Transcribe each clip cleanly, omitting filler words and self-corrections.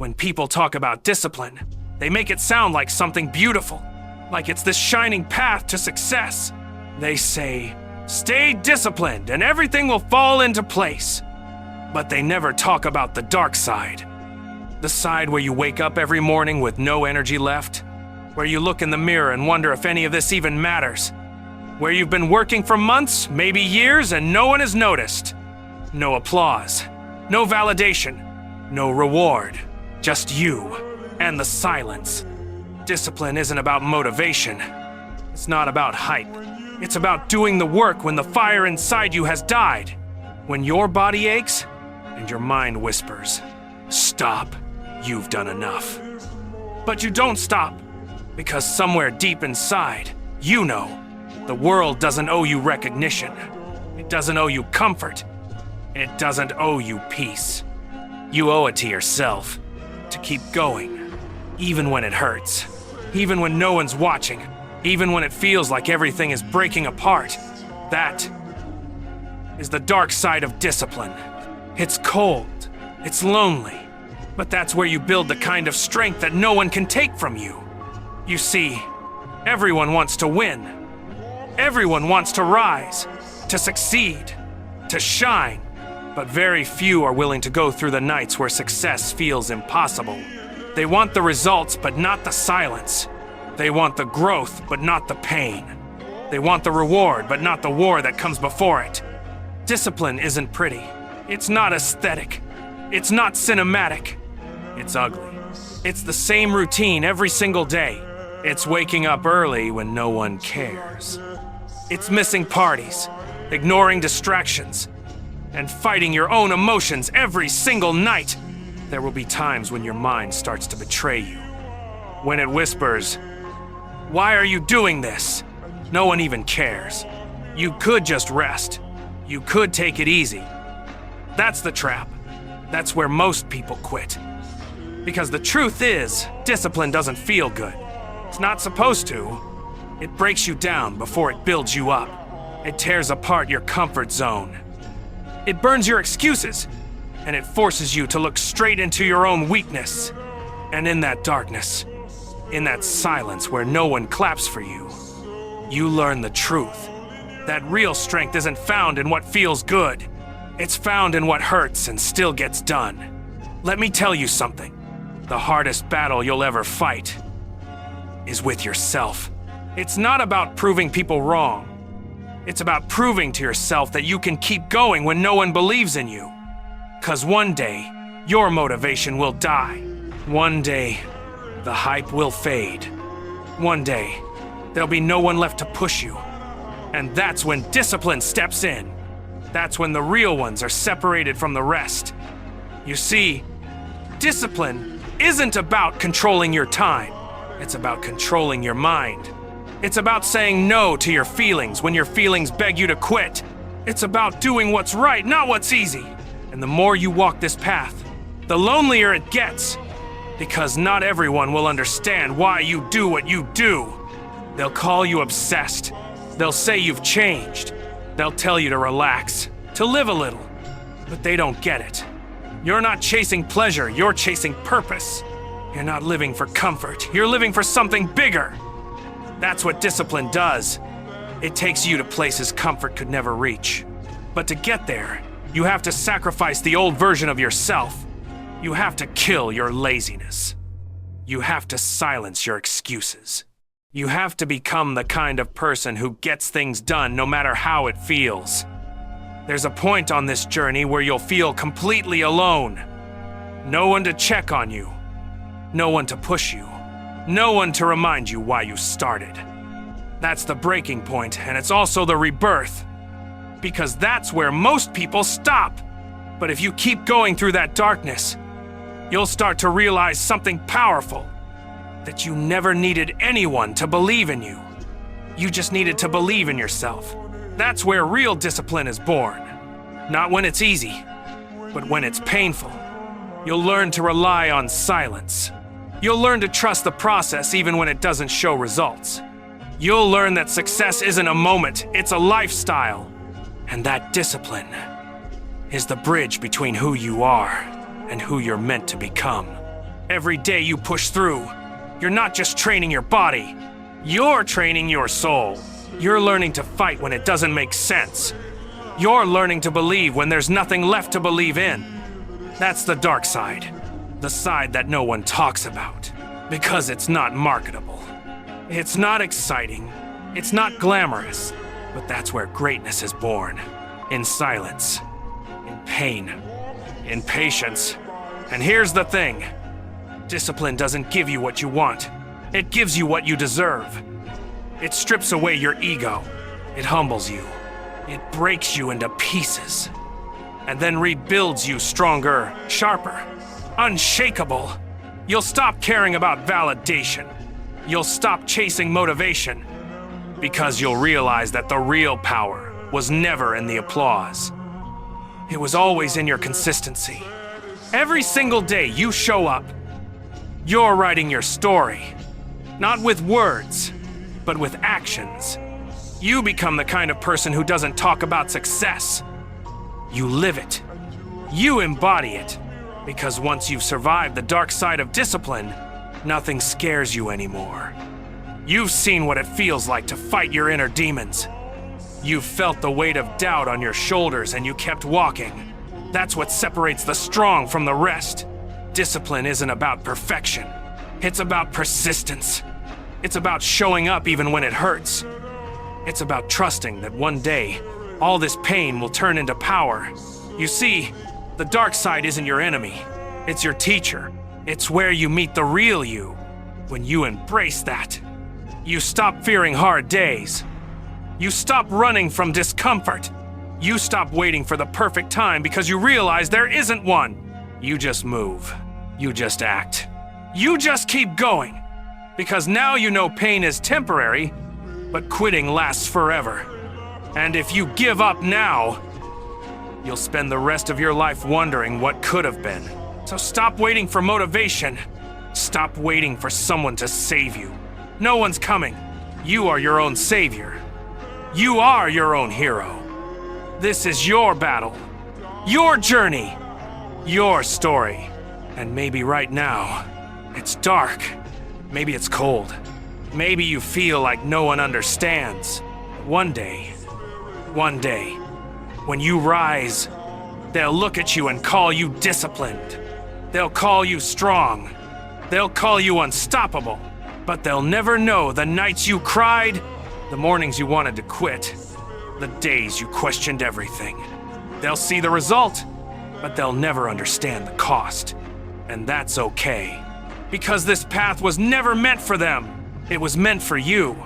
When people talk about discipline, they make it sound like something beautiful, like it's the shining path to success. They say, stay disciplined and everything will fall into place. But they never talk about the dark side. The side where you wake up every morning with no energy left, where you look in the mirror and wonder if any of this even matters, where you've been working for months, maybe years, and no one has noticed. No applause, no validation, no reward, just you and the silence. Discipline isn't about motivation. It's not about hype. It's about doing the work when the fire inside you has died, when your body aches and your mind whispers, stop, you've done enough. But you don't stop, because somewhere deep inside, you know, the world doesn't owe you recognition. It doesn't owe you comfort. It doesn't owe you peace. You owe it to yourself to keep going, even when it hurts, even when no one's watching, even when it feels like everything is breaking apart. That is the dark side of discipline. It's cold, it's lonely, but that's where you build the kind of strength that no one can take from you. You see, everyone wants to win. Everyone wants to rise, to succeed, to shine, but very few are willing to go through the nights where success feels impossible. They want the results, but not the silence. They want the growth, but not the pain. They want the reward, but not the war that comes before it. Discipline isn't pretty. It's not aesthetic. It's not cinematic. It's ugly. It's the same routine every single day. It's waking up early when no one cares. It's missing parties, ignoring distractions, and fighting your own emotions every single night. There will be times when your mind starts to betray you. When it whispers, why are you doing this? No one even cares. You could just rest. You could take it easy. That's the trap. That's where most people quit. Because the truth is, discipline doesn't feel good. It's not supposed to. It breaks you down before it builds you up. It tears apart your comfort zone. It burns your excuses, and it forces you to look straight into your own weakness. And in that darkness, in that silence where no one claps for you, you learn the truth. That real strength isn't found in what feels good. It's found in what hurts and still gets done. Let me tell you something. The hardest battle you'll ever fight is with yourself. It's not about proving people wrong. It's about proving to yourself that you can keep going when no one believes in you. 'Cause one day, your motivation will die. One day, the hype will fade. One day, there'll be no one left to push you. And that's when discipline steps in. That's when the real ones are separated from the rest. You see, discipline isn't about controlling your time. It's about controlling your mind. It's about saying no to your feelings when your feelings beg you to quit. It's about doing what's right, not what's easy. And the more you walk this path, the lonelier it gets. Because not everyone will understand why you do what you do. They'll call you obsessed. They'll say you've changed. They'll tell you to relax, to live a little. But they don't get it. You're not chasing pleasure, you're chasing purpose. You're not living for comfort, you're living for something bigger. That's what discipline does. It takes you to places comfort could never reach. But to get there, you have to sacrifice the old version of yourself. You have to kill your laziness. You have to silence your excuses. You have to become the kind of person who gets things done no matter how it feels. There's a point on this journey where you'll feel completely alone. No one to check on you. No one to push you. No one to remind you why you started. That's the breaking point, and it's also the rebirth. Because that's where most people stop. But if you keep going through that darkness, you'll start to realize something powerful. That you never needed anyone to believe in you. You just needed to believe in yourself. That's where real discipline is born. Not when it's easy, but when it's painful. You'll learn to rely on silence. You'll learn to trust the process even when it doesn't show results. You'll learn that success isn't a moment, it's a lifestyle. And that discipline is the bridge between who you are and who you're meant to become. Every day you push through, you're not just training your body, you're training your soul. You're learning to fight when it doesn't make sense. You're learning to believe when there's nothing left to believe in. That's the dark side. The side that no one talks about. Because it's not marketable. It's not exciting. It's not glamorous. But that's where greatness is born. In silence. In pain. In patience. And here's the thing. Discipline doesn't give you what you want. It gives you what you deserve. It strips away your ego. It humbles you. It breaks you into pieces. And then rebuilds you stronger, sharper, unshakable. You'll stop caring about validation. You'll stop chasing motivation. Because you'll realize that the real power was never in the applause. It was always in your consistency. Every single day you show up, you're writing your story. Not with words, but with actions. You become the kind of person who doesn't talk about success. You live it. You embody it. Because once you've survived the dark side of discipline, nothing scares you anymore. You've seen what it feels like to fight your inner demons. You've felt the weight of doubt on your shoulders and you kept walking. That's what separates the strong from the rest. Discipline isn't about perfection. It's about persistence. It's about showing up even when it hurts. It's about trusting that one day, all this pain will turn into power. You see, the dark side isn't your enemy. It's your teacher. It's where you meet the real you. When you embrace that, you stop fearing hard days. You stop running from discomfort. You stop waiting for the perfect time because you realize there isn't one. You just move. You just act. You just keep going. Because now you know pain is temporary, but quitting lasts forever. And if you give up now, you'll spend the rest of your life wondering what could have been. So stop waiting for motivation. Stop waiting for someone to save you. No one's coming. You are your own savior. You are your own hero. This is your battle, your journey, your story. And maybe right now, it's dark. Maybe it's cold. Maybe you feel like no one understands. One day, when you rise, they'll look at you and call you disciplined. They'll call you strong. They'll call you unstoppable. But they'll never know the nights you cried, the mornings you wanted to quit, the days you questioned everything. They'll see the result, but they'll never understand the cost. And that's okay. Because this path was never meant for them. It was meant for you.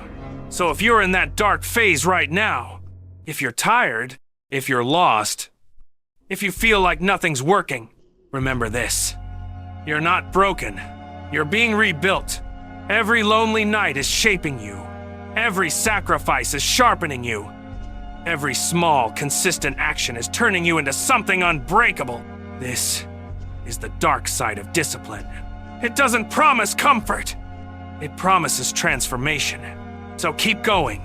So if you're in that dark phase right now, if you're tired, if you're lost, if you feel like nothing's working, remember this. You're not broken. You're being rebuilt. Every lonely night is shaping you. Every sacrifice is sharpening you. Every small, consistent action is turning you into something unbreakable. This is the dark side of discipline. It doesn't promise comfort. It promises transformation. So keep going.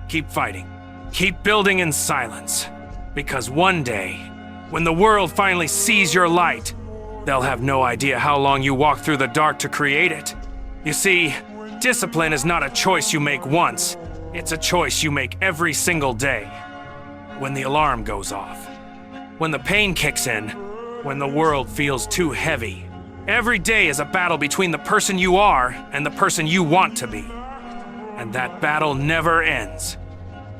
Keep fighting. Keep building in silence. Because one day, when the world finally sees your light, they'll have no idea how long you walked through the dark to create it. You see, discipline is not a choice you make once. It's a choice you make every single day. When the alarm goes off. When the pain kicks in. When the world feels too heavy. Every day is a battle between the person you are and the person you want to be. And that battle never ends.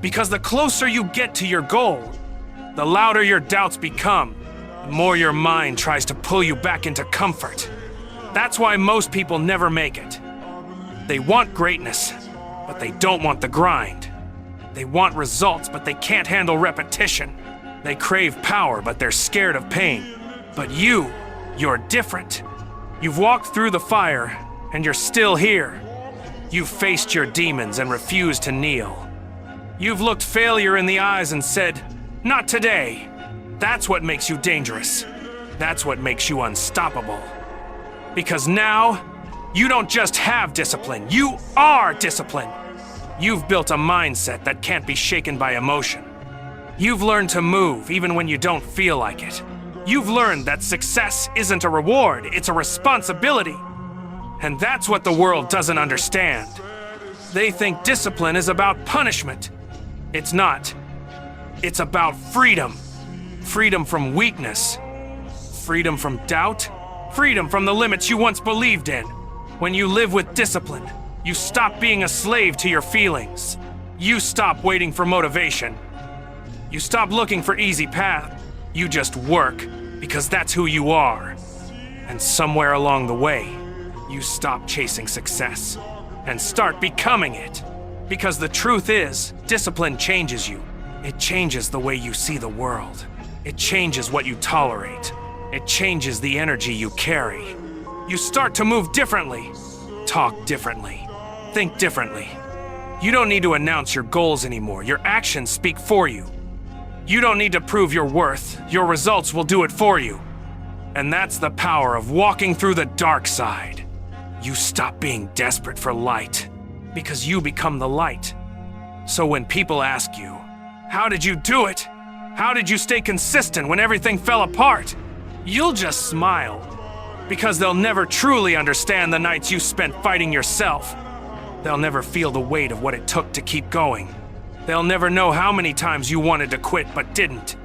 Because the closer you get to your goal, the louder your doubts become, the more your mind tries to pull you back into comfort. That's why most people never make it. They want greatness, but they don't want the grind. They want results, but they can't handle repetition. They crave power, but they're scared of pain. But you're different. You've walked through the fire, and you're still here. You've faced your demons and refused to kneel. You've looked failure in the eyes and said, "Not today." That's what makes you dangerous. That's what makes you unstoppable. Because now, you don't just have discipline, you are discipline. You've built a mindset that can't be shaken by emotion. You've learned to move even when you don't feel like it. You've learned that success isn't a reward, it's a responsibility. And that's what the world doesn't understand. They think discipline is about punishment. It's not. It's about freedom. Freedom from weakness. Freedom from doubt. Freedom from the limits you once believed in. When you live with discipline, you stop being a slave to your feelings. You stop waiting for motivation. You stop looking for easy paths. You just work, because that's who you are. And somewhere along the way, you stop chasing success and start becoming it. Because the truth is, discipline changes you. It changes the way you see the world. It changes what you tolerate. It changes the energy you carry. You start to move differently, talk differently, think differently. You don't need to announce your goals anymore. Your actions speak for you. You don't need to prove your worth. Your results will do it for you. And that's the power of walking through the dark side. You stop being desperate for light, because you become the light. So when people ask you, how did you do it? How did you stay consistent when everything fell apart? You'll just smile, because they'll never truly understand the nights you spent fighting yourself. They'll never feel the weight of what it took to keep going. They'll never know how many times you wanted to quit but didn't.